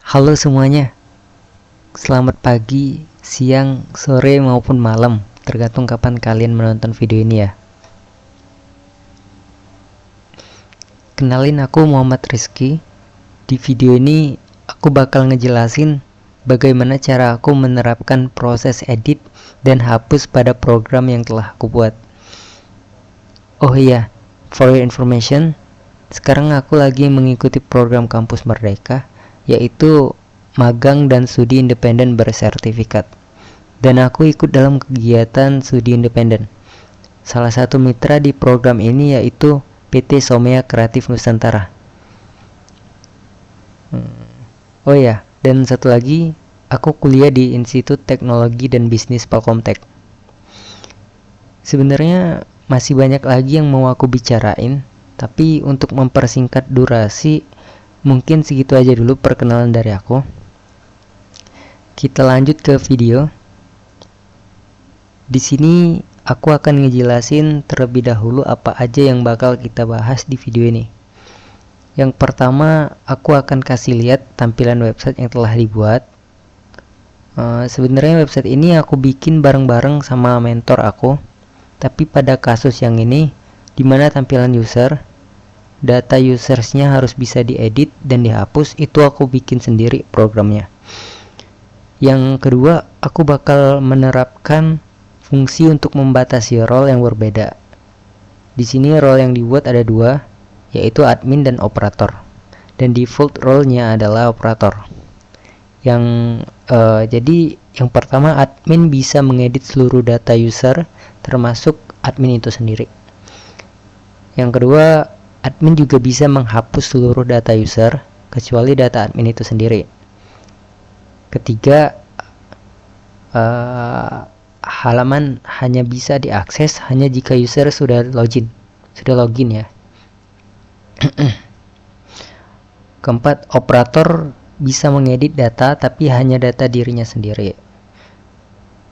Halo semuanya, selamat pagi, siang, sore maupun malam, tergantung kapan kalian menonton video ini ya. Kenalin, aku Muhammad Rizky. Di video ini aku bakal ngejelasin bagaimana cara aku menerapkan proses edit dan hapus pada program yang telah aku buat. Oh iya, for your information, sekarang aku lagi mengikuti program Kampus Merdeka, yaitu magang dan studi independen bersertifikat. Dan aku ikut dalam kegiatan studi independen. Salah satu mitra di program ini yaitu PT Somea Kreatif Nusantara. Oh ya, dan satu lagi, aku kuliah di Institut Teknologi dan Bisnis Palkomtek. Sebenarnya masih banyak lagi yang mau aku bicarain, tapi untuk mempersingkat durasi, mungkin segitu aja dulu perkenalan dari aku. Kita lanjut ke video. Di sini aku akan ngejelasin terlebih dahulu apa aja yang bakal kita bahas di video ini. Yang pertama, aku akan kasih lihat tampilan website yang telah dibuat. Sebenarnya website ini aku bikin bareng-bareng sama mentor aku. Tapi pada kasus yang ini, dimana tampilan user, data usersnya harus bisa diedit dan dihapus, itu aku bikin sendiri programnya. Yang kedua, aku bakal menerapkan fungsi untuk membatasi role yang berbeda. Di sini role yang dibuat ada dua, yaitu admin dan operator. Dan default role-nya adalah operator. Jadi yang pertama, admin bisa mengedit seluruh data user, termasuk admin itu sendiri. Yang kedua, admin juga bisa menghapus seluruh data user, kecuali data admin itu sendiri. Ketiga, halaman hanya bisa diakses hanya jika user sudah login ya. Keempat, operator bisa mengedit data tapi hanya data dirinya sendiri.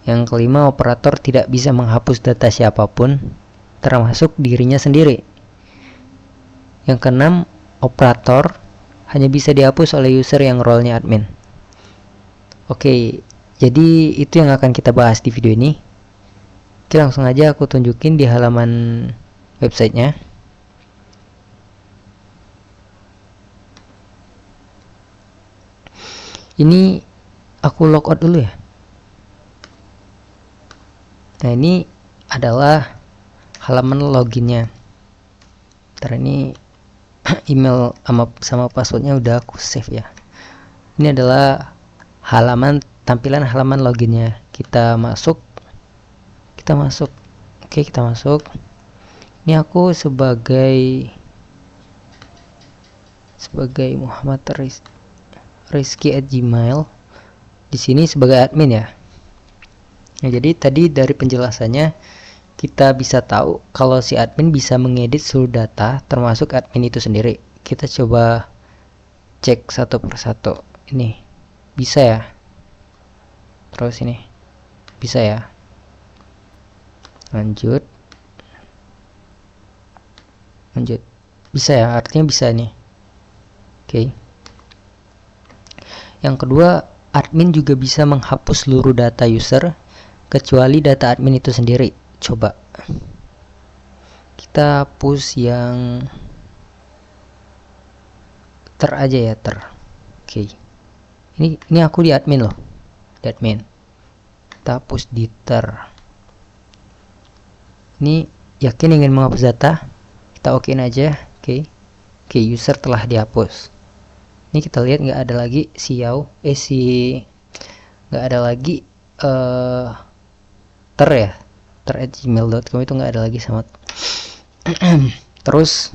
Yang kelima, operator tidak bisa menghapus data siapapun, termasuk dirinya sendiri. Yang keenam, operator hanya bisa dihapus oleh user yang role-nya admin. Oke, jadi itu yang akan kita bahas di video ini. Oke, langsung aja aku tunjukin di halaman websitenya. Ini aku logout dulu ya. Nah, ini adalah halaman loginnya. Ntar ini email sama passwordnya udah aku save ya. Ini adalah tampilan halaman loginnya. Kita masuk. Oke, kita masuk. Ini aku sebagai Muhammad Rizky@gmail. Di sini sebagai admin ya. Nah, jadi tadi dari penjelasannya kita bisa tahu kalau si admin bisa mengedit seluruh data termasuk admin itu sendiri. Kita coba cek satu persatu. Ini bisa ya. Terus ini bisa ya. Lanjut. Bisa ya, artinya bisa nih. Oke. Yang kedua, admin juga bisa menghapus seluruh data user kecuali data admin itu sendiri. Coba kita hapus yang ter aja ya, ter. Oke. Ini aku di admin loh. Di admin. Kita hapus di ter. Ini yakin ingin menghapus data? Kita okein aja. Oke, user telah dihapus. Ini kita lihat nggak ada lagi nggak ada lagi ter@gmail.com itu nggak ada lagi sama. Terus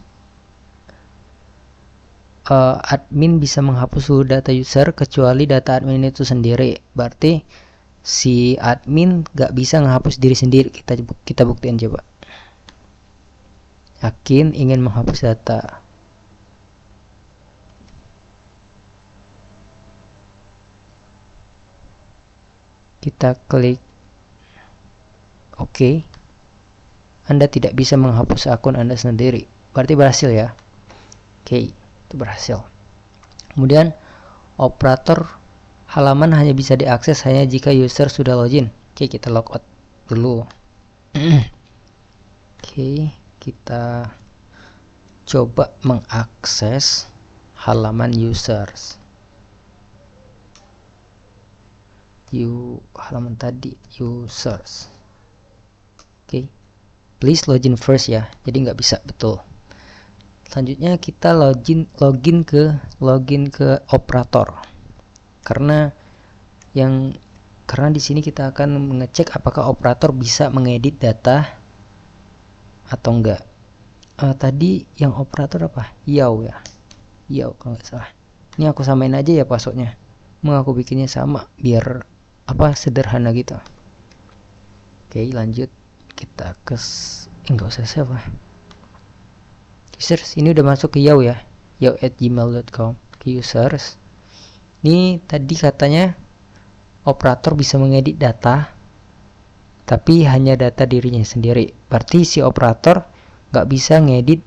admin bisa menghapus seluruh data user kecuali data admin itu sendiri. Berarti si admin nggak bisa menghapus diri sendiri. Kita buktiin coba. Yakin ingin menghapus data. Kita klik OK. Anda tidak bisa menghapus akun Anda sendiri. Berarti berhasil ya. Oke, itu berhasil. Kemudian operator halaman hanya bisa diakses hanya jika user sudah login. Oke, kita logout dulu. Oke, kita coba mengakses halaman users. Halaman tadi users. Oke, please login first ya. Jadi nggak bisa, betul. Selanjutnya kita login ke operator. Karena di sini kita akan mengecek apakah operator bisa mengedit data atau enggak. Tadi yang operator apa? Yao ya. Yao kalau nggak salah. Ini aku samain aja ya passwordnya. Mau aku bikinnya sama biar sederhana gitu. Oke, lanjut kita ke enggak usah save lah. Users ini udah masuk ke Yao ya. yao@gmail.com. Ke users. Ini tadi katanya operator bisa mengedit data tapi hanya data dirinya sendiri. Berarti si operator nggak bisa ngedit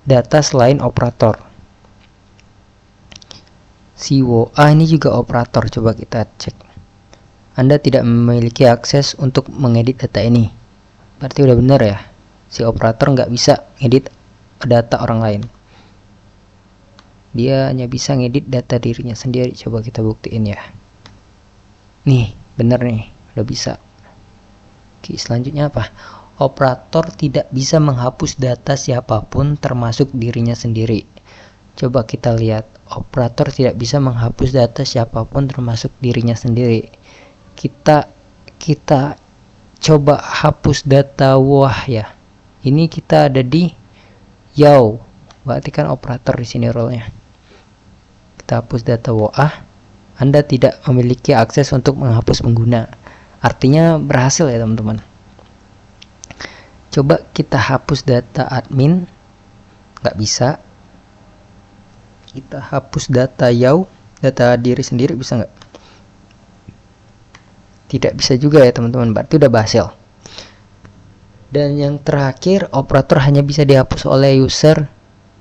data selain operator. Si WOA ini juga operator. Coba kita cek. Anda tidak memiliki akses untuk mengedit data ini. Berarti udah benar ya. Si operator nggak bisa ngedit data orang lain. Dia hanya bisa ngedit data dirinya sendiri. Coba kita buktiin ya. Nih, bener nih. Udah bisa. Oke, selanjutnya apa? Operator tidak bisa menghapus data siapapun termasuk dirinya sendiri. Coba kita lihat. Operator tidak bisa menghapus data siapapun termasuk dirinya sendiri. Kita coba hapus data WOA ya. Ini kita ada di Yao. Berarti kan operator di sini role-nya. Kita hapus data WOA. Anda tidak memiliki akses untuk menghapus pengguna. Artinya berhasil ya teman-teman. Coba kita hapus data admin. Nggak bisa. Kita hapus data Yao. Data diri sendiri bisa nggak? Tidak bisa juga ya teman-teman. Berarti udah berhasil. Dan yang terakhir, operator hanya bisa dihapus oleh user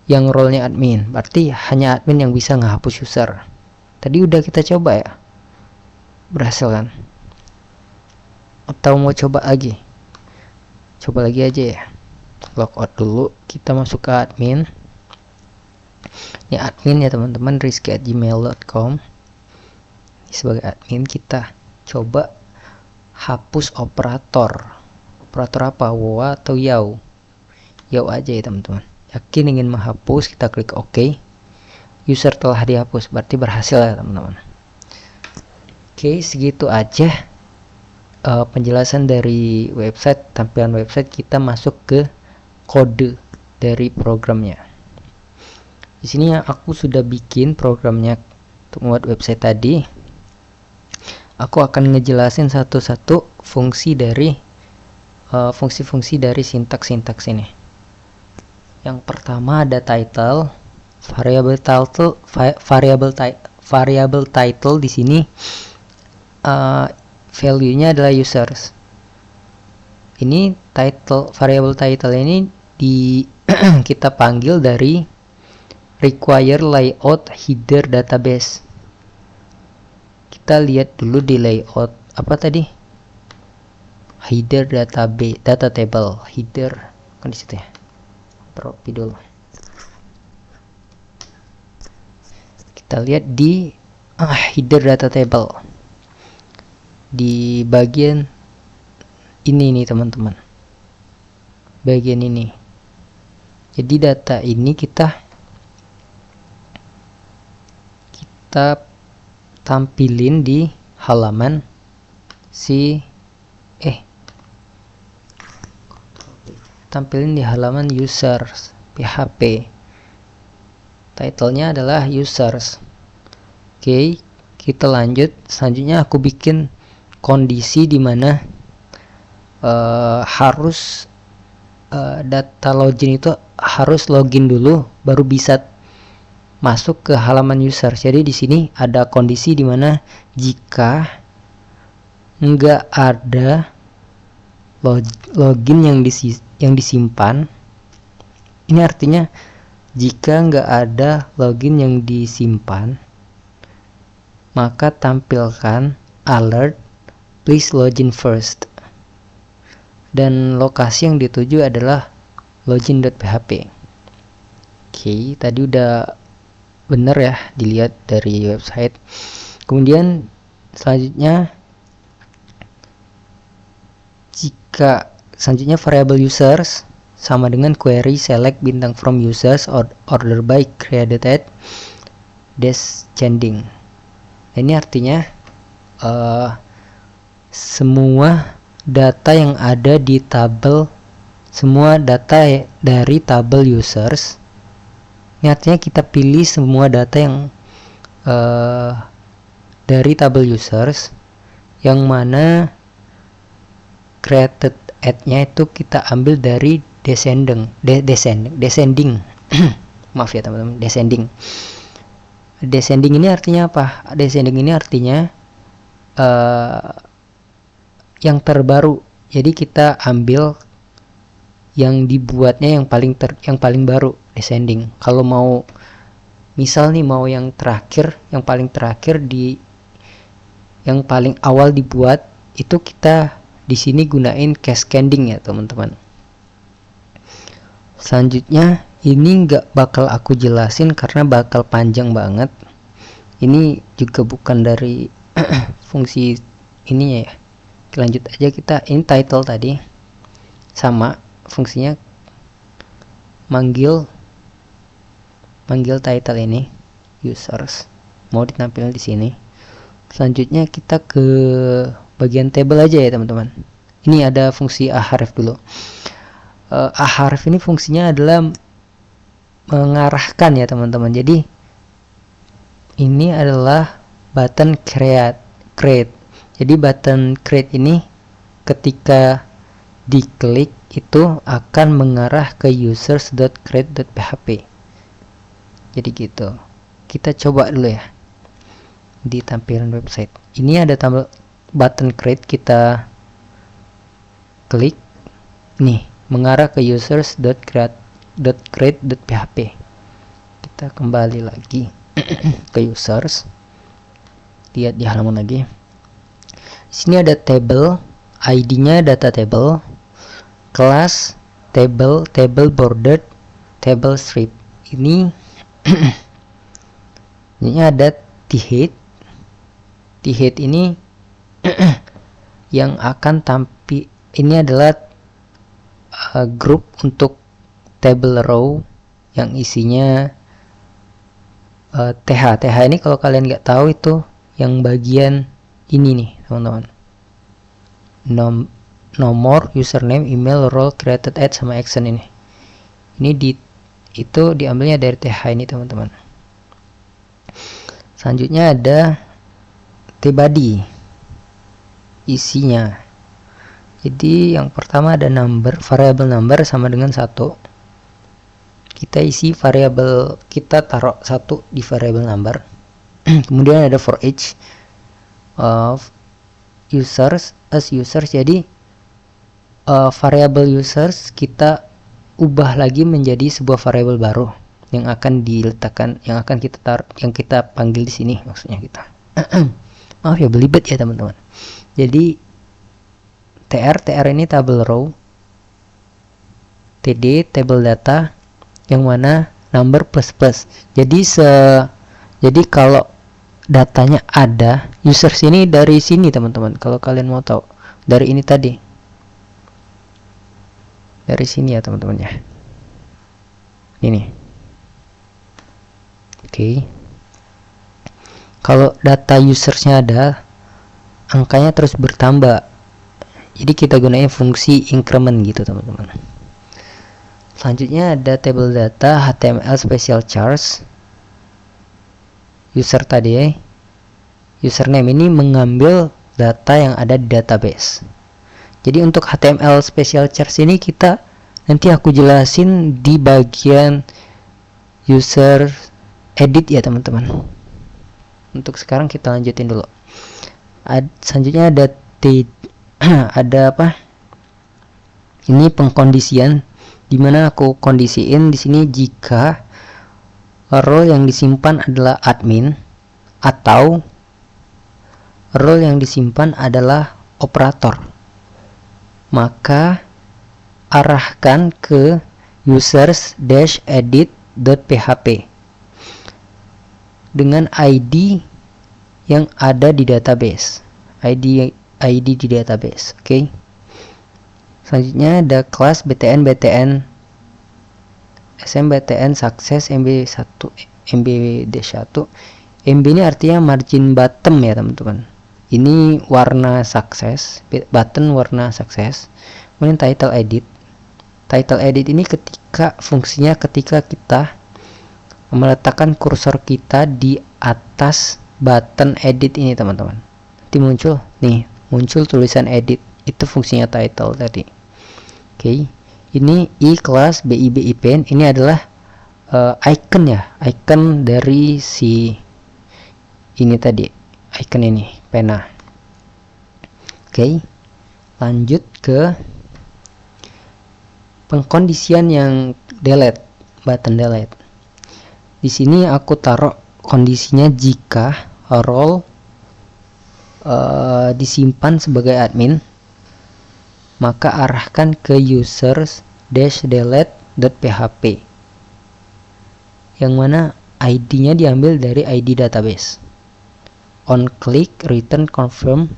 yang role-nya admin. Berarti hanya admin yang bisa ngehapus user. Tadi udah kita coba ya. Berhasil kan? Atau mau coba lagi? Coba lagi aja ya. Logout dulu. Kita masuk ke admin. Ini admin ya teman-teman. rizky@gmail.com. Sebagai admin kita coba hapus operator. Operator apa? WOA atau Yao? Yao aja ya teman-teman. Yakin ingin menghapus, kita klik OK. User telah dihapus, berarti berhasil ya teman-teman. Oke, segitu aja penjelasan dari website, tampilan website. Kita masuk ke kode dari programnya. Di sini aku sudah bikin programnya untuk membuat website tadi. Aku akan ngejelasin satu-satu fungsi dari fungsi-fungsi dari sintaks ini. Yang pertama ada title, variable title di sini value-nya adalah users. Ini variable title ini kita panggil dari require layout header database. Kita lihat dulu di layout apa tadi? Header database, data table, header kan di situ ya. Copy dulu. Kita lihat di header data table. Di bagian ini nih teman-teman. Bagian ini. Jadi data ini kita tampilin di halaman tampilin di halaman users PHP. Title-nya adalah users. Oke, kita lanjut. Selanjutnya aku bikin kondisi di mana harus data login itu harus login dulu baru bisa masuk ke halaman user. Jadi di sini ada kondisi di mana jika nggak ada login yang disimpan, ini artinya jika nggak ada login yang disimpan, maka tampilkan alert please login first, dan lokasi yang dituju adalah login.php. Oke, tadi udah bener ya dilihat dari website. Kemudian selanjutnya variable users sama dengan query select bintang from users or order by created descending. Ini artinya semua data yang ada di tabel, semua data dari tabel users, ini artinya kita pilih semua data yang dari tabel users, yang mana created at-nya itu kita ambil dari descending maaf ya teman-teman, descending ini artinya apa? Descending ini artinya yang terbaru. Jadi kita ambil yang dibuatnya yang paling baru, descending. Kalau mau misal nih mau yang terakhir, yang paling terakhir yang paling awal dibuat, itu kita di sini gunain cascading ya teman-teman. Selanjutnya ini nggak bakal aku jelasin karena bakal panjang banget. Ini juga bukan dari fungsi ininya ya. Lanjut aja kita, ini title tadi sama fungsinya manggil title ini users, mau ditampilkan di sini. Selanjutnya kita ke bagian table aja ya teman-teman. Ini ada fungsi ahref dulu. Ahref ini fungsinya adalah mengarahkan ya teman-teman. Jadi ini adalah button create. Jadi button create ini ketika diklik itu akan mengarah ke users.create.php. Jadi gitu. Kita coba dulu ya di tampilan website. Ini ada button create, kita klik nih, mengarah ke users.create.php. Kita kembali lagi ke users. Lihat di halaman lagi. Sini ada table, ID-nya data table, class, table bordered, table strip. Ini ini ada t-head ini yang akan tampil. Ini adalah grup untuk table row yang isinya th ini kalau kalian nggak tahu itu yang bagian ini nih teman-teman, nomor, username, email, role, created at, sama action ini itu diambilnya dari th ini teman-teman. Selanjutnya ada tbody isinya. Jadi yang pertama ada variable number sama dengan 1. Kita isi variable, kita taruh 1 di variable number. Kemudian ada for each of users as users. Jadi variable users kita ubah lagi menjadi sebuah variable baru yang akan diletakkan, yang akan kita yang kita panggil di sini, maksudnya kita. Maaf ya belibet ya teman-teman. Jadi tr ini table row, td table data, yang mana number plus. Jadi kalau datanya ada, users ini dari sini teman-teman. Kalau kalian mau tahu, dari ini tadi, dari sini ya teman-teman ya. Ini. Oke. Kalau data usersnya ada, angkanya terus bertambah. Jadi kita gunain fungsi increment gitu teman-teman. Selanjutnya ada table data HTML special chars. User tadi ya, username ini mengambil data yang ada di database. Jadi untuk HTML special chars ini nanti aku jelasin di bagian user edit ya teman-teman. Untuk sekarang kita lanjutin dulu. Selanjutnya ada apa? Ini pengkondisian, dimana aku kondisiin di sini jika role yang disimpan adalah admin atau role yang disimpan adalah operator, maka arahkan ke users-edit.php dengan ID yang ada di database. ID di database. Oke. Selanjutnya ada kelas btn smbtn success mb1 mbd1. MB ini artinya margin bottom ya teman-teman. Ini warna sukses, button warna sukses. Kemudian title edit. Title edit ini fungsinya ketika kita meletakkan kursor kita di atas button edit ini teman-teman. Nanti muncul tulisan edit. Itu fungsinya title tadi. Oke. Ini i-class bib-pen ini adalah icon ya, icon dari si ini tadi, icon ini pena. Oke, lanjut ke pengkondisian yang delete, button delete. Di sini aku taruh kondisinya jika role disimpan sebagai admin, maka arahkan ke users-delete.php yang mana ID-nya diambil dari ID database. On click return confirm,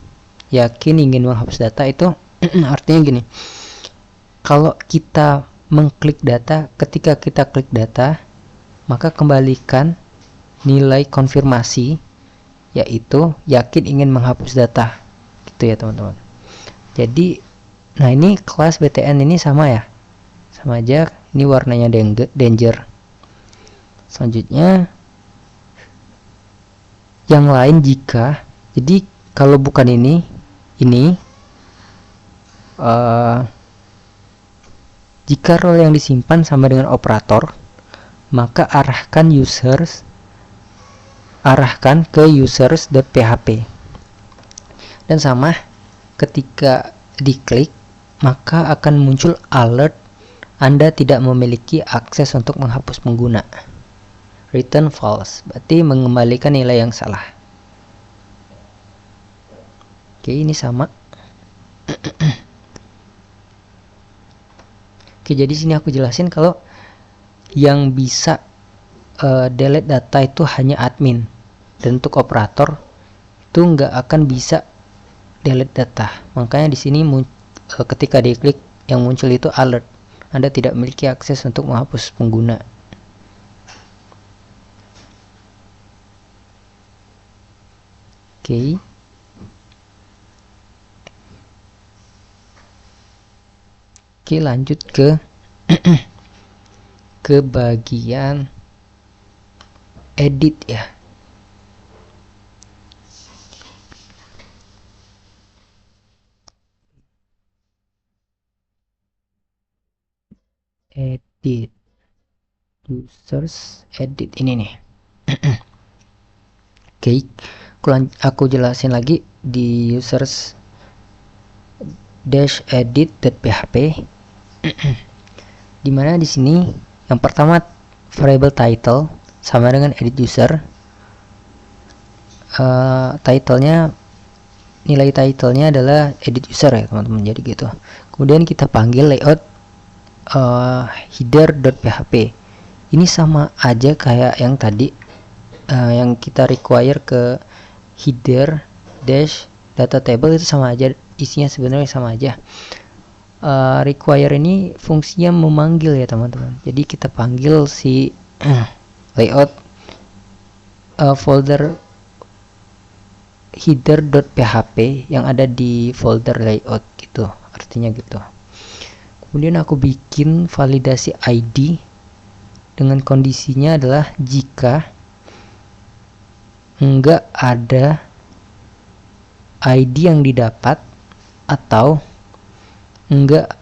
yakin ingin menghapus data. Itu artinya gini, kalau kita mengklik data, ketika kita klik data, maka kembalikan nilai konfirmasi, yaitu yakin ingin menghapus data, gitu ya teman-teman. Jadi nah ini kelas btn ini sama ya, sama aja, ini warnanya danger. Selanjutnya yang lain jika, jadi kalau bukan ini jika role yang disimpan sama dengan operator, maka arahkan ke users.php. Dan sama, ketika diklik maka akan muncul alert Anda tidak memiliki akses untuk menghapus pengguna. Return false, berarti mengembalikan nilai yang salah. Oke, ini sama. Oke, jadi sini aku jelasin kalau yang bisa delete data itu hanya admin, dan untuk operator itu nggak akan bisa delete data. Makanya di sini ketika diklik yang muncul itu alert, Anda tidak memiliki akses untuk menghapus pengguna. Oke. Oke, lanjut ke ke bagian edit ya. Edit users edit ini nih. Oke, aku jelasin lagi di users edit.php. Dimana di sini yang pertama variable title sama dengan edit user. Nilai titlenya adalah edit user ya teman-teman, jadi gitu. Kemudian kita panggil layout header.php. Ini sama aja kayak yang tadi, yang kita require ke header dash data table, itu sama aja, isinya sebenarnya sama aja. Require ini fungsinya memanggil ya teman-teman. Jadi kita panggil si layout folder header.php yang ada di folder layout gitu, artinya gitu. Kemudian aku bikin validasi ID dengan kondisinya adalah jika enggak ada ID yang didapat atau enggak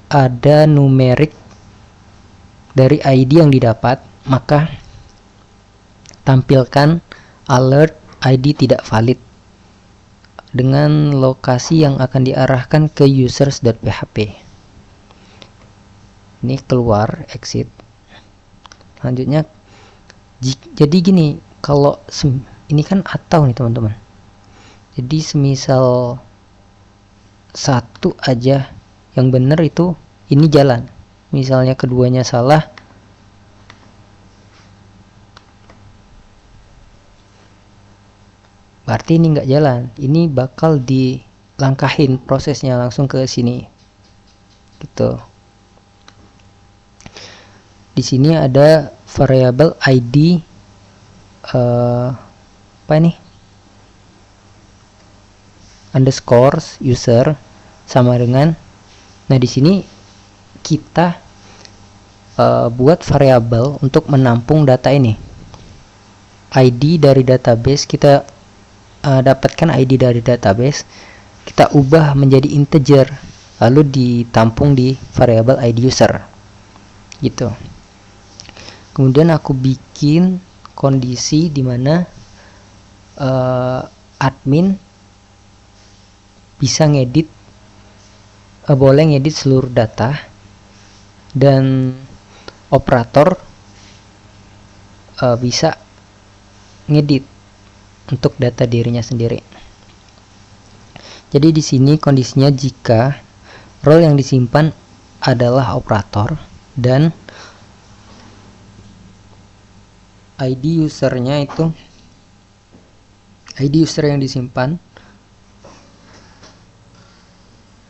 ada numerik dari ID yang didapat, maka tampilkan alert ID tidak valid dengan lokasi yang akan diarahkan ke users.php. Ini keluar, exit. Selanjutnya, jadi gini, kalau ini kan atau nih teman-teman. Jadi semisal satu aja yang benar itu ini jalan, misalnya keduanya salah, berarti ini nggak jalan. Ini bakal dilangkahin prosesnya langsung ke sini gitu. Di sini ada variabel ID apa ini, underscore user sama dengan, nah di sini kita buat variabel untuk menampung data ini. ID dari database kita dapatkan ID dari database, kita ubah menjadi integer lalu ditampung di variabel ID user gitu. Kemudian aku bikin kondisi di mana admin bisa ngedit, boleh ngedit seluruh data, dan operator bisa ngedit untuk data dirinya sendiri. Jadi di sini kondisinya jika role yang disimpan adalah operator dan ID usernya itu, ID user yang disimpan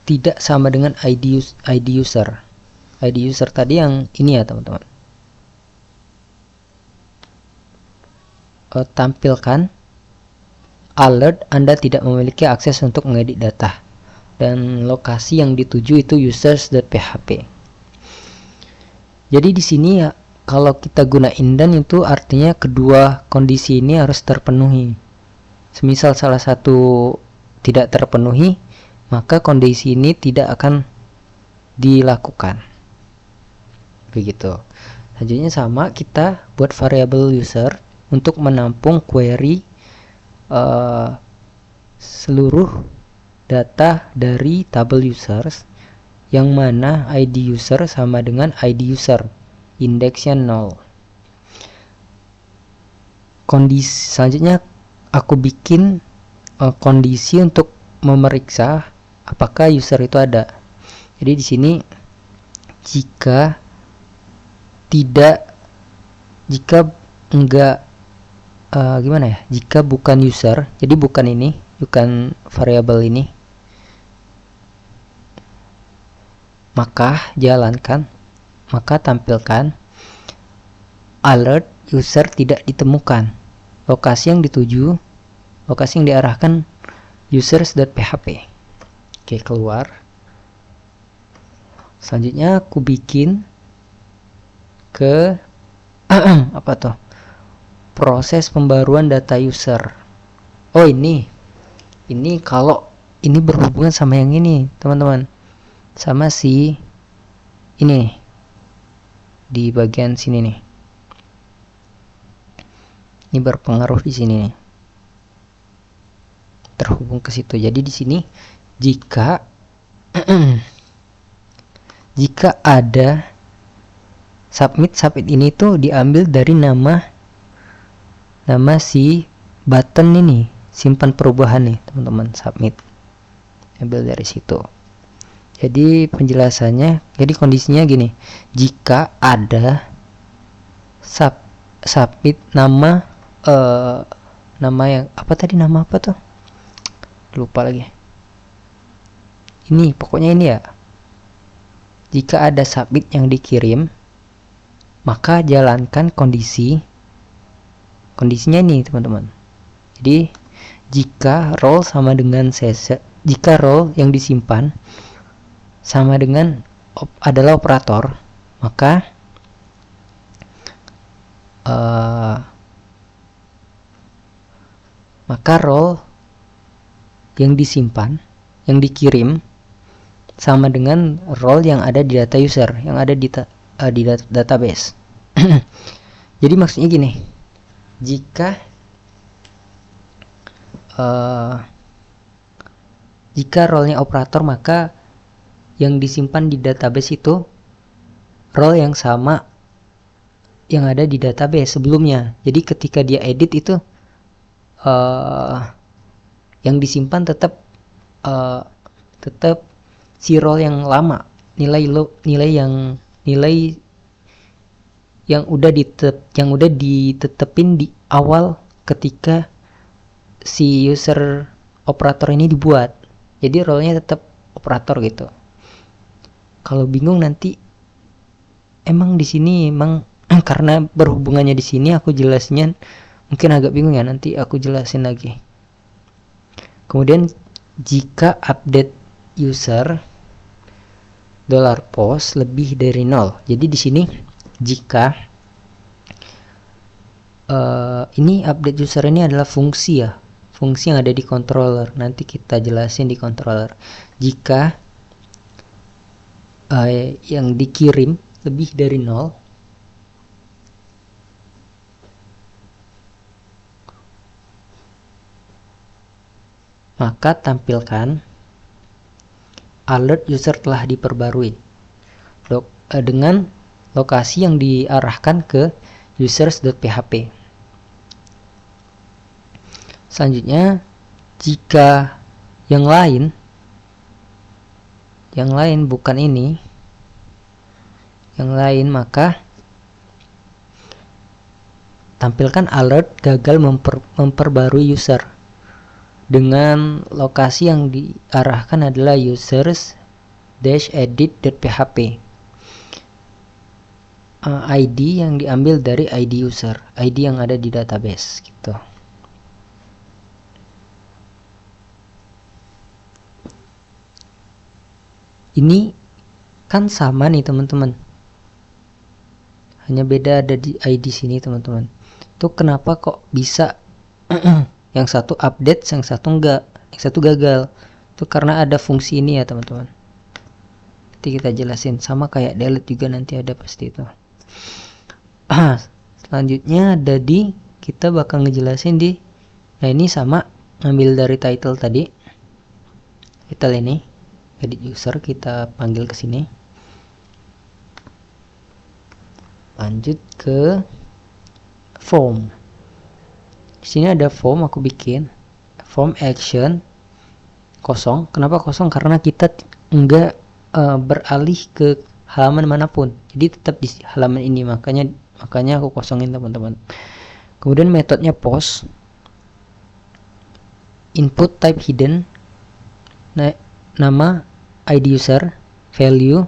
tidak sama dengan ID user. ID user tadi yang ini ya teman-teman. Tampilkan alert Anda tidak memiliki akses untuk mengedit data, dan lokasi yang dituju itu users.php. Jadi di sini ya, kalau kita gunain dan itu artinya kedua kondisi ini harus terpenuhi. Semisal salah satu tidak terpenuhi, maka kondisi ini tidak akan dilakukan. Begitu. Selanjutnya sama, kita buat variabel user untuk menampung query seluruh data dari tabel users yang mana ID user sama dengan ID user, indeksnya 0. Kondisi selanjutnya aku bikin kondisi untuk memeriksa apakah user itu ada. Jadi di sini jika enggak gimana ya, jika bukan user, jadi bukan ini, bukan variabel ini, maka tampilkan alert user tidak ditemukan, lokasi yang dituju, lokasi yang diarahkan users.php. Oke, keluar. Selanjutnya aku bikin ke apa tuh, proses pembaruan data user. Oh ini kalau ini berhubungan sama yang ini teman-teman, sama si ini di bagian sini nih, ini berpengaruh di sini nih, terhubung ke situ. Jadi di sini jika jika ada submit ini tuh diambil dari nama si button ini, simpan perubahan nih teman-teman, submit, ambil dari situ. Jadi penjelasannya, jadi kondisinya gini, jika ada submit nama yang apa tadi, nama apa tuh, lupa lagi, ini pokoknya ini ya, jika ada submit yang dikirim, maka jalankan kondisinya ini teman-teman. Jadi jika role sama dengan jika role yang disimpan sama dengan adalah operator, maka role yang disimpan, yang dikirim sama dengan role yang ada di data user, yang ada di database. Jadi maksudnya gini, jika role-nya operator, maka yang disimpan di database itu role yang sama yang ada di database sebelumnya. Jadi ketika dia edit itu yang disimpan tetap si role yang lama, nilai yang udah ditetepin di awal ketika si user operator ini dibuat. Jadi role-nya tetap operator gitu. Kalau bingung nanti emang di sini karena berhubungannya di sini aku jelasnya mungkin agak bingung ya, nanti aku jelasin lagi. Kemudian jika update user $post lebih dari 0. Jadi di sini jika ini update user ini adalah fungsi ya, fungsi yang ada di controller. Nanti kita jelasin di controller. Jika yang dikirim lebih dari 0, maka tampilkan alert user telah diperbarui dengan lokasi yang diarahkan ke users.php. Selanjutnya, jika yang lain bukan ini, yang lain, maka tampilkan alert gagal memperbarui user dengan lokasi yang diarahkan adalah users-edit.php. ID yang diambil dari ID user, ID yang ada di database gitu. Ini kan sama nih teman-teman, hanya beda ada di ID sini teman-teman. Itu kenapa kok bisa yang satu update, yang satu enggak, yang satu gagal? Itu karena ada fungsi ini ya teman-teman. Nanti kita jelasin, sama kayak delete juga nanti ada pasti itu. Selanjutnya ada kita bakal ngejelasin nah ini sama, ngambil dari title tadi, title ini, edit user, kita panggil ke sini. Lanjut ke form. Di sini ada form, aku bikin form action kosong. Kenapa kosong? Karena kita enggak beralih ke halaman manapun, jadi tetap di halaman ini, makanya aku kosongin teman-teman. Kemudian metodenya post, input type hidden, nama, ID user, value,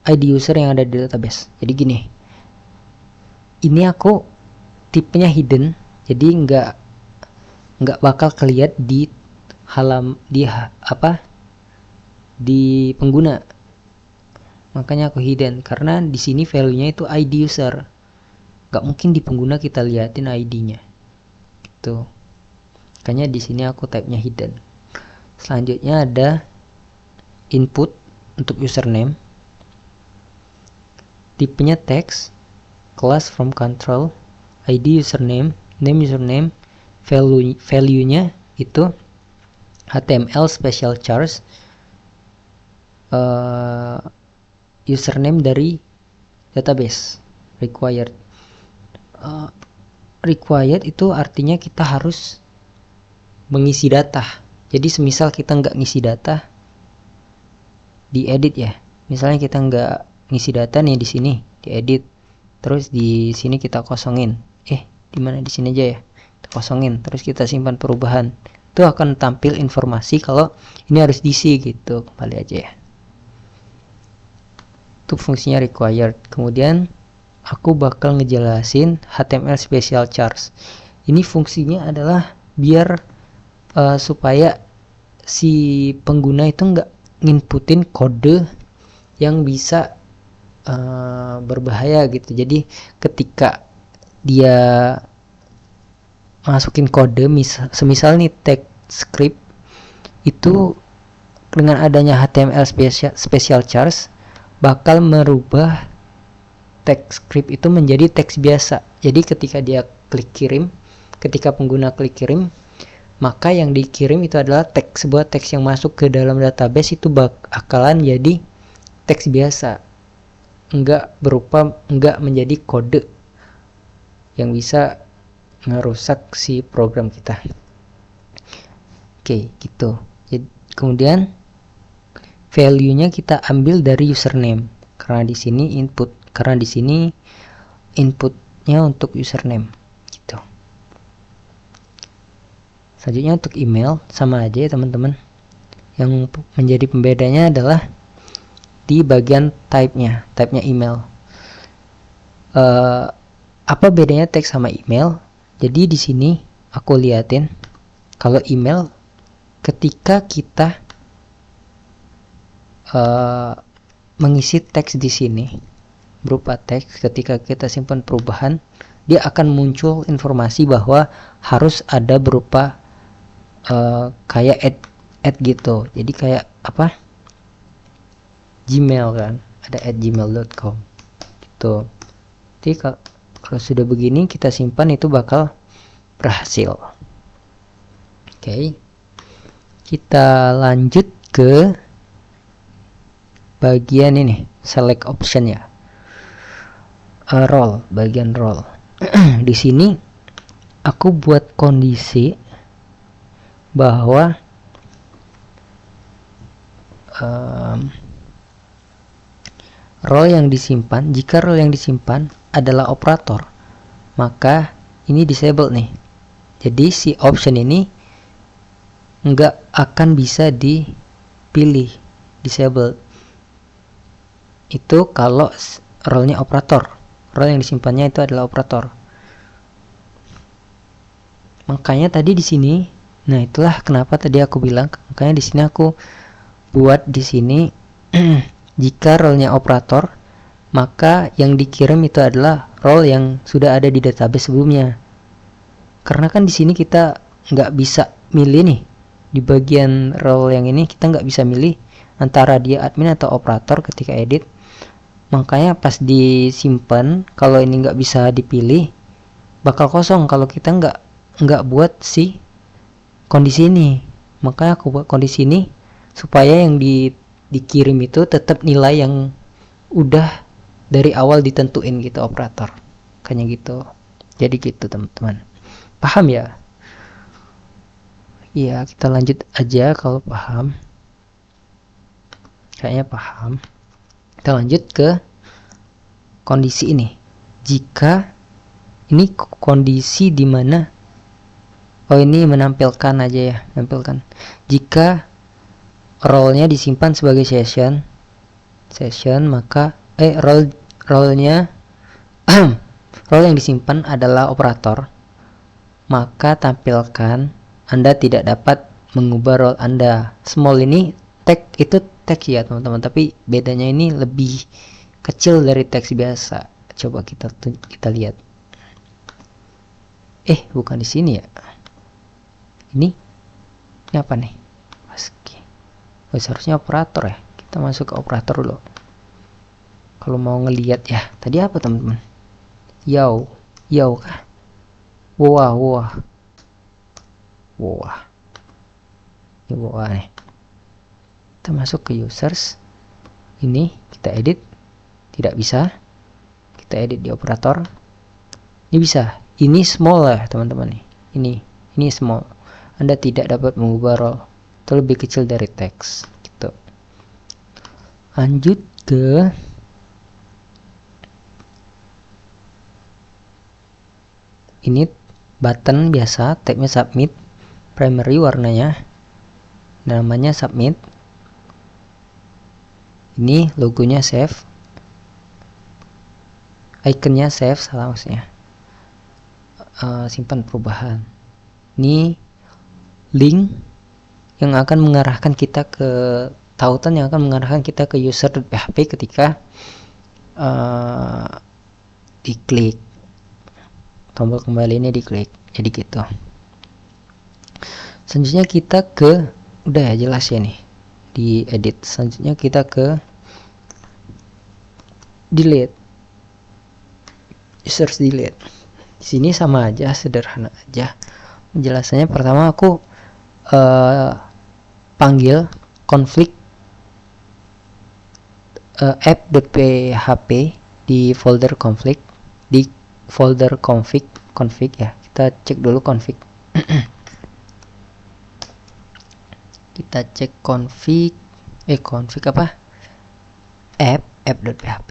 ID user yang ada di database. Jadi gini, ini aku tipenya hidden, jadi nggak bakal kelihatan di pengguna, makanya aku hidden karena di sini value-nya itu ID user, nggak mungkin di pengguna kita liatin ID-nya gitu. Makanya di sini aku type-nya hidden. Selanjutnya ada input untuk username, tipenya text, class from control, ID username, name username, value-nya itu HTML special chars, username dari database required. Required itu artinya kita harus mengisi data. Jadi semisal kita nggak ngisi data, diedit ya. Misalnya kita nggak ngisi data nih di sini, diedit. Terus di sini kita kosongin. Di mana di sini aja ya? Kita kosongin. Terus kita simpan perubahan. Itu akan tampil informasi kalau ini harus diisi gitu. Kembali aja ya. Itu fungsinya required. Kemudian aku bakal ngejelasin HTML special chars. Ini fungsinya adalah biar supaya si pengguna itu nggak nginputin kode yang bisa berbahaya gitu. Jadi ketika dia masukin kode, semisal nih text script itu dengan adanya HTML special chars bakal merubah text script itu menjadi teks biasa. Jadi ketika dia klik kirim, ketika pengguna klik kirim, maka yang dikirim itu adalah sebuah teks yang masuk ke dalam database itu bakalan jadi teks biasa, enggak menjadi kode yang bisa ngerusak si program kita. Oke, gitu. Jadi, kemudian value-nya kita ambil dari username karena di sini inputnya untuk username gitu. Selanjutnya untuk email sama aja ya teman-teman. Yang menjadi pembedanya adalah di bagian type-nya email. Apa bedanya teks sama email? Jadi di sini aku liatin kalau email ketika kita mengisi teks di sini berupa teks, ketika kita simpan perubahan, dia akan muncul informasi bahwa harus ada berupa kayak add gitu. Jadi kayak apa? Gmail kan, ada @gmail.com gitu. Jadi kalau sudah begini kita simpan, itu bakal berhasil. Oke. Kita lanjut ke bagian ini, select option ya. Role, bagian role. Di sini aku buat kondisi bahwa role yang disimpan, jika role yang disimpan adalah operator, maka ini disable nih. Jadi si option ini nggak akan bisa dipilih, disable. Itu kalau role-nya operator, role yang disimpannya itu adalah operator. Makanya tadi di sini, nah itulah kenapa tadi aku bilang, makanya di sini aku buat di sini jika role-nya operator, maka yang dikirim itu adalah role yang sudah ada di database sebelumnya. Karena kan di sini kita nggak bisa milih nih, di bagian role yang ini kita nggak bisa milih antara dia admin atau operator ketika edit. Makanya pas disimpan, kalau ini nggak bisa dipilih, bakal kosong kalau kita nggak buat si kondisi ini. Makanya aku buat kondisi ini supaya yang dikirim itu tetap nilai yang udah dari awal ditentuin gitu operator. Kayaknya gitu. Jadi gitu teman-teman. Paham ya? Iya, kita lanjut aja kalau paham. Kayaknya paham. Kita lanjut ke kondisi ini. Jika ini kondisi dimana, oh ini menampilkan aja ya, menampilkan. Jika role-nya disimpan sebagai session, maka role-nya role yang disimpan adalah operator, maka tampilkan Anda tidak dapat mengubah role Anda. Small ini tag itu teks ya teman-teman, tapi bedanya ini lebih kecil dari teks biasa. Coba kita lihat. Bukan di sini ya. Ini apa nih? Seharusnya operator ya. Kita masuk ke operator dulu. Kalau mau ngelihat ya, tadi apa teman-teman? Yow kah? Wah. Ini wah nih. Kita masuk ke users. Ini kita edit. Tidak bisa. Kita edit di operator. Ini bisa. Ini small ya teman-teman nih. Ini small. Anda tidak dapat mengubah role. Itu lebih kecil dari teks gitu. Lanjut ke ini button biasa, tagnya submit, primary warnanya namanya submit, ini logonya save, ikonnya save, salah maksudnya simpan perubahan. Ini link yang akan mengarahkan kita ke tautan yang akan mengarahkan kita ke user.php ketika diklik tombol kembali ini, diklik. Jadi gitu. Selanjutnya kita ke, udah ya jelas ya nih di edit. Selanjutnya kita ke delete, users delete. Di sini sama aja, sederhana aja penjelasannya. Pertama aku panggil config app.php di folder config, config ya. Kita cek dulu config. Kita cek config apa? app.php.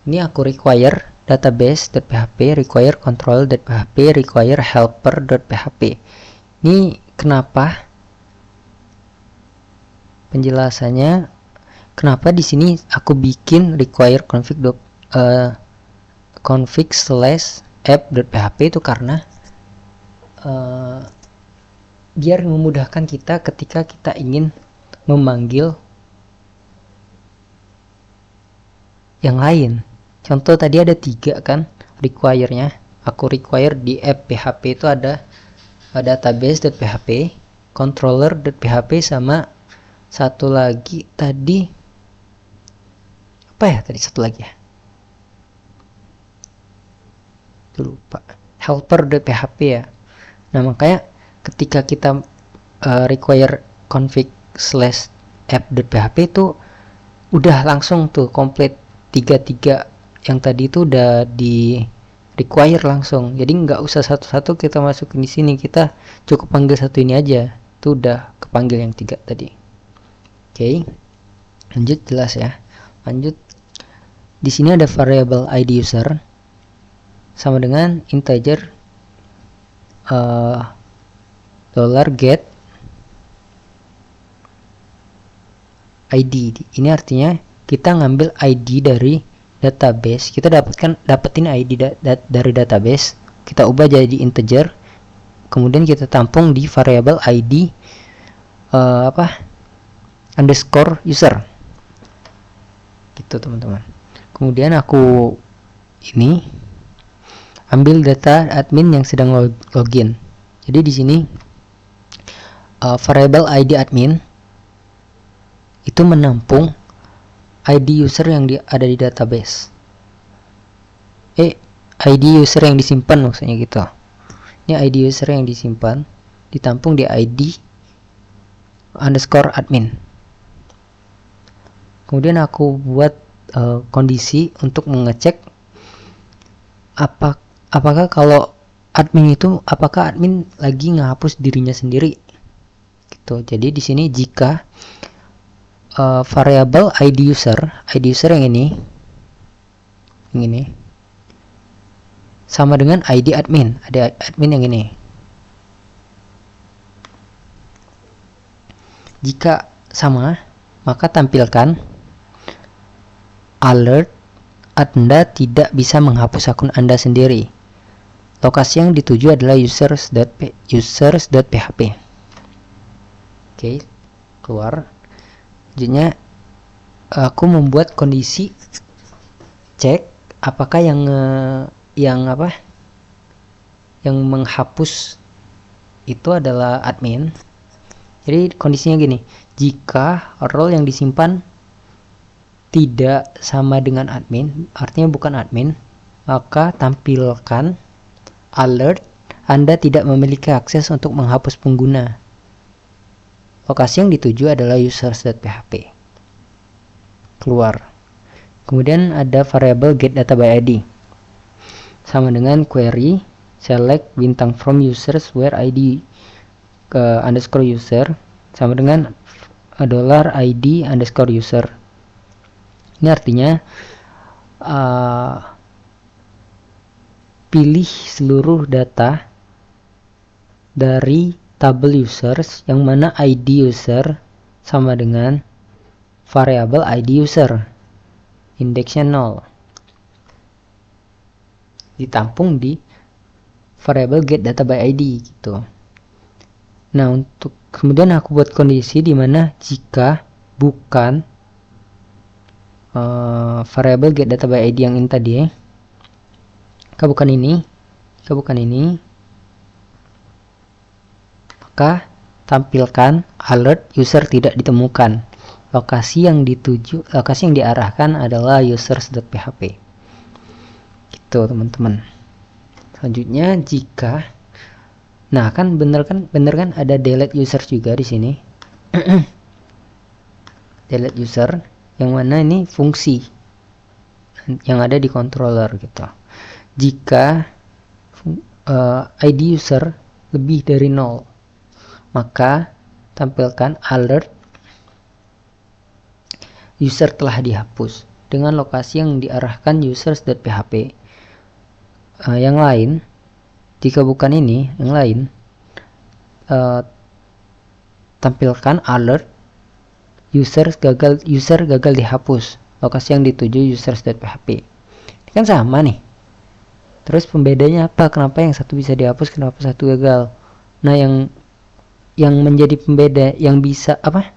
Ini aku require database.php, require control.php, require helper.php. Ini kenapa? Penjelasannya kenapa di sini aku bikin require config/app.php itu karena biar memudahkan kita ketika kita ingin memanggil yang lain. Contoh tadi ada 3 kan require-nya. Aku require di app PHP itu ada database.php, controller.php, sama satu lagi tadi apa ya? Tadi satu lagi ya. Lupa. Helper.php ya. Nah, makanya ketika kita require config/app.php itu udah langsung tuh komplit 3 yang tadi itu udah di require langsung. Jadi nggak usah satu-satu kita masukin di sini, kita cukup panggil satu ini aja. Itu udah kepanggil yang 3 tadi. Oke. Lanjut, jelas ya. Lanjut. Di sini ada variable ID user sama dengan integer $get ID. Ini artinya kita ngambil ID dari database. Kita dapetin ID dari database, kita ubah jadi integer, kemudian kita tampung di variable ID underscore user. Gitu teman-teman. Kemudian aku ini ambil data admin yang sedang login. Jadi di sini variable ID admin itu menampung ID user yang ada di database. ID user yang disimpan maksudnya gitu. Ini ID user yang disimpan ditampung di ID underscore admin. Kemudian aku buat kondisi untuk mengecek apakah kalau admin itu apakah admin lagi ngehapus dirinya sendiri gitu. Jadi di sini jika variable ID user yang ini sama dengan ID admin, ada admin yang ini. Jika sama, maka tampilkan alert Anda tidak bisa menghapus akun Anda sendiri. Lokasi yang dituju adalah users.php. Oke, keluar. Selanjutnya aku membuat kondisi cek apakah yang menghapus itu adalah admin. Jadi kondisinya gini, jika role yang disimpan tidak sama dengan admin, artinya bukan admin, maka tampilkan alert Anda tidak memiliki akses untuk menghapus pengguna. Lokasi yang dituju adalah users.php. Keluar. Kemudian ada variable get data by ID. Sama dengan query select bintang from users where ID underscore user sama dengan $ID underscore user. Ini artinya pilih seluruh data dari tabel users yang mana ID user sama dengan variable ID user, indeksnya 0, ditampung di variable get data by ID gitu. Nah, untuk kemudian aku buat kondisi di mana jika bukan variable get data by ID yang ini tadi ya, bukan ini, maka tampilkan alert user tidak ditemukan. Lokasi yang diarahkan adalah users.php. Gitu teman-teman. Selanjutnya jika bener kan ada delete user juga di sini. Delete user yang mana ini fungsi yang ada di controller gitu. jika ID user lebih dari 0, maka tampilkan alert user telah dihapus dengan lokasi yang diarahkan users.php. Yang lain, jika bukan ini, yang lain tampilkan alert user gagal dihapus, lokasi yang dituju users.php. Ini kan sama nih. Terus pembedanya apa? Kenapa yang satu bisa dihapus, kenapa satu gagal? Nah, yang menjadi pembeda, yang bisa apa?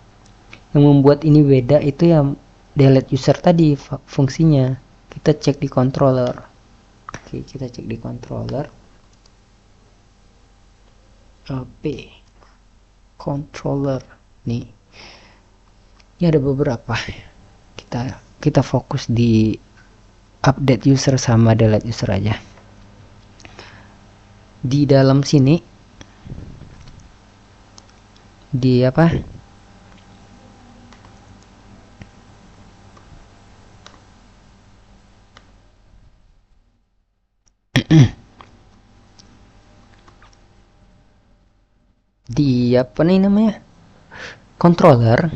Yang membuat ini beda itu yang delete user tadi fungsinya. Kita cek di controller. Oke, kita cek di controller. Controller nih. Ini ada beberapa. Kita fokus di update user sama delete user aja. Di dalam sini di apa? Di apa nih namanya? Controller.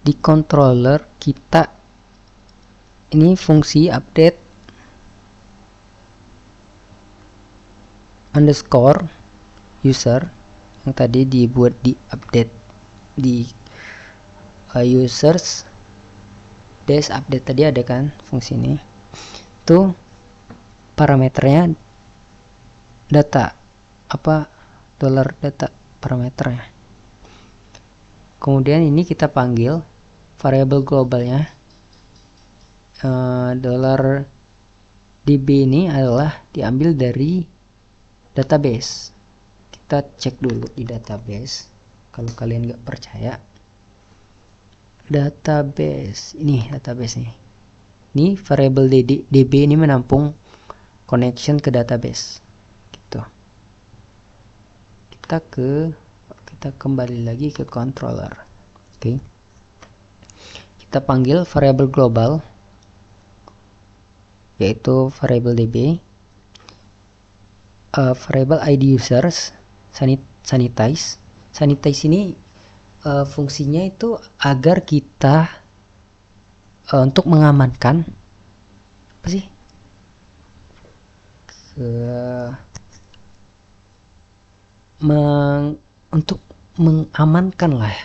Di controller kita ini fungsi update underscore user yang tadi dibuat di update di users dash update tadi ada kan fungsi ini. Itu parameternya data apa $data parameternya. Kemudian ini kita panggil variabel globalnya $db ini adalah diambil dari database. Kita cek dulu di database kalau kalian nggak percaya. Database ini ini variabel db ini menampung connection ke database gitu. Kita kembali lagi ke controller. Oke. Kita panggil variabel global yaitu variabel db, variabel id users, sanitize ini fungsinya itu agar kita untuk mengamankan apa sih untuk mengamankan lah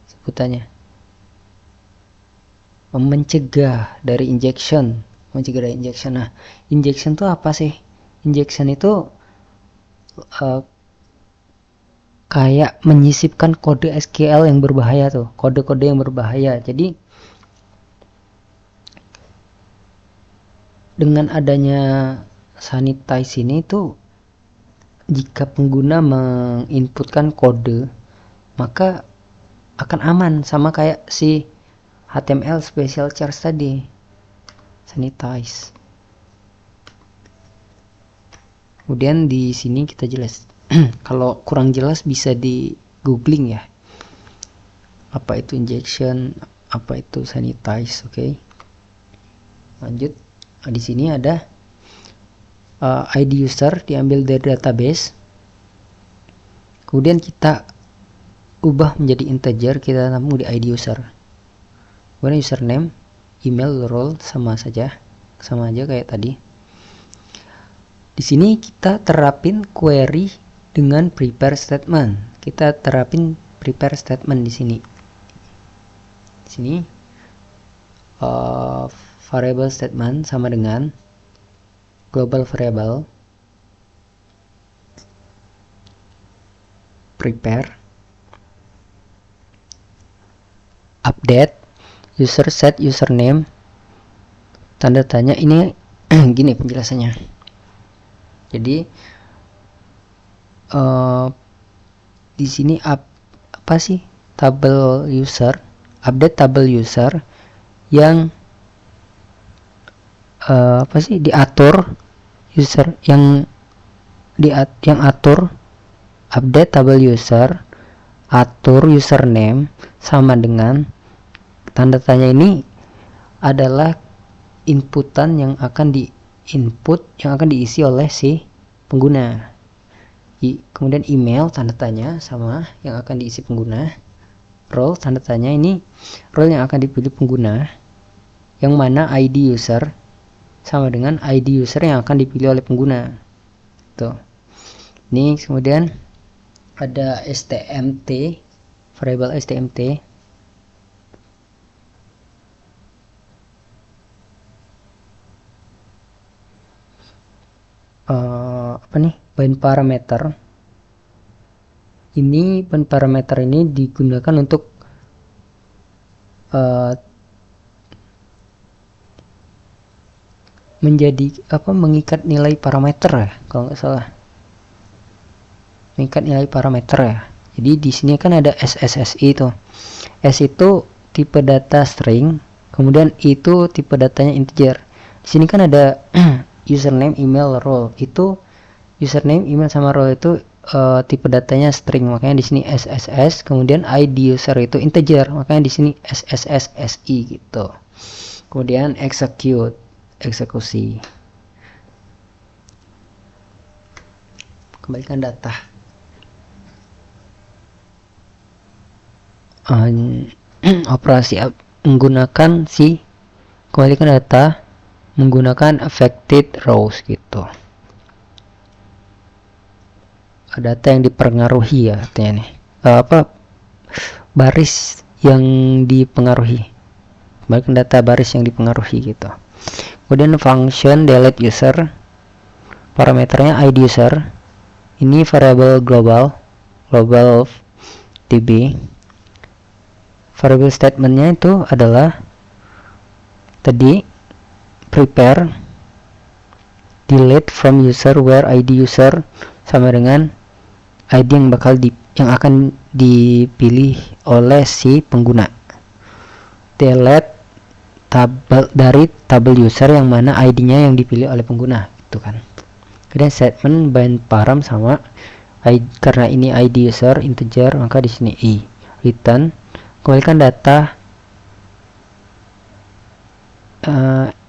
sebutannya, mencegah dari injection. Nah, injection itu apa sih? Injection itu kayak menyisipkan kode SQL yang berbahaya tuh, kode-kode yang berbahaya. Jadi dengan adanya sanitize ini tuh, jika pengguna menginputkan kode maka akan aman, sama kayak si HTML special charge tadi, sanitize. Kemudian di sini kita jelas. Kalau kurang jelas bisa di googling ya, apa itu injection, apa itu sanitize. Oke. Lanjut. Nah, di sini ada ID user diambil dari database. Kemudian kita ubah menjadi integer, kita tampung di ID user. Kemudian username, email, role sama aja kayak tadi. Di sini kita terapin query dengan prepare statement. Kita terapin prepare statement di sini. Di sini variable statement sama dengan global variable prepare update user set username tanda tanya. Ini gini penjelasannya. Jadi di sini apa sih tabel user, update tabel user yang apa sih diatur user yang atur update tabel user, atur username sama dengan tanda tanya. Ini adalah inputan yang akan diisi oleh si pengguna. Kemudian email tanda tanya sama yang akan diisi pengguna. Role tanda tanya, ini role yang akan dipilih pengguna, yang mana ID user sama dengan ID user yang akan dipilih oleh pengguna. Tuh. Ini kemudian ada stmt, variable stmt. Apa nih? Bind parameter. Ini bind parameter ini digunakan untuk mengikat nilai parameter ya, kalau nggak salah. Mengikat nilai parameter ya. Jadi di sini kan ada SSSI tuh. S itu tipe data string, kemudian itu tipe datanya integer. Di sini kan ada username, email, role. Itu username, email sama role itu tipe datanya string, makanya di sini SSS, kemudian ID user itu integer, makanya di sini SSSSI gitu. Kemudian eksekusi. Kembalikan data. Operasi menggunakan kembalikan data menggunakan affected rows gitu. Data yang dipengaruhi ya, artinya nih baris yang dipengaruhi, kembalikan data baris yang dipengaruhi gitu. Kemudian function delete user, parameternya ID user, ini variable global db. Variable statementnya itu adalah tadi prepare delete from user where ID user sama dengan ID yang akan dipilih oleh si pengguna. Delete dari tabel user yang mana ID-nya yang dipilih oleh pengguna, gitu kan. Kemudian statement bind param sama karena ini ID user integer, maka di sini i. Return, kembalikan data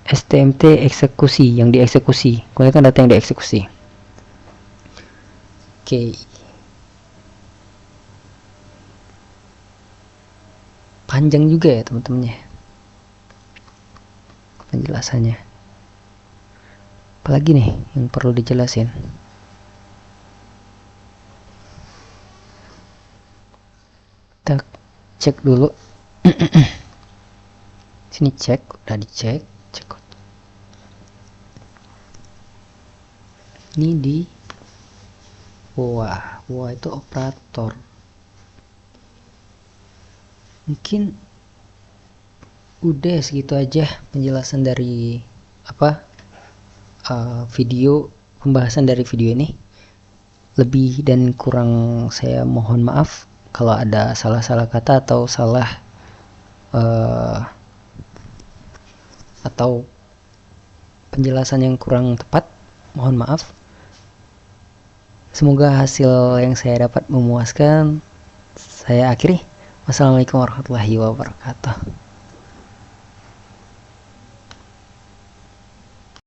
stmt eksekusi, yang dieksekusi. Kembalikan data yang dieksekusi. Oke. Panjang juga ya teman-teman ya penjelasannya. Apalagi nih yang perlu dijelasin? Kita cek dulu. Sini cek, udah dicek. Ini di wah itu operator. Mungkin udah segitu aja penjelasan dari pembahasan dari video ini. Lebih dan kurang saya mohon maaf kalau ada salah-salah kata atau atau penjelasan yang kurang tepat, mohon maaf. Semoga hasil yang saya dapat memuaskan. Saya akhiri. Wassalamualaikum warahmatullahi wabarakatuh.